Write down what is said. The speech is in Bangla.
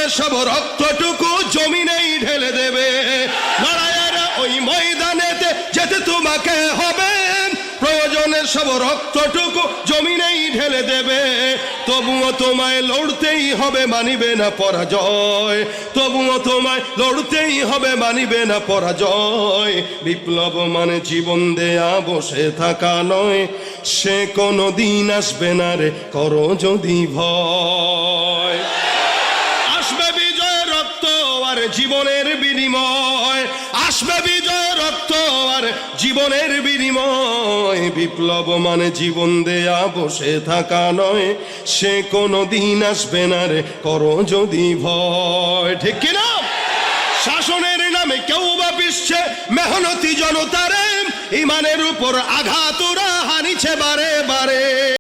প্রয়োজনে সব রক্তটুকু জমিনেই ঢেলে দেবে। লড়াইয়ের ওই ময়দানেতে যেতে তোমাকে হবে, প্রয়োজনে সব রক্তটুকু জমিনেই ঢেলে দেবে। তবুও তোমায় লড়তেই হবে, মানিবে না পরাজয়। তবুও তোমায় লড়তেই হবে, মানিবে না পরাজয়। বিপ্লব মানে জীবন দেয়া বসে থাকা নয়, সে কোনো দিন আসবে না রে করো যদি ভয়। আসবে বিজয় রক্ত আর জীবনের বিনিময়, আসবে বিজয় রক্ত আর জীবনের বিনিময়। বিপ্লব মানে জীবন দেয়া বসে থাকা নয়, সে কোনো দিন আসবে না রে করো যদি ভয়। ঠিক কিনা? শাসনের নামে কেউ বা পিছছে মেহনতি জনতারে, ইমানের উপর আঘাত ওরা হানিছে বারে বারে।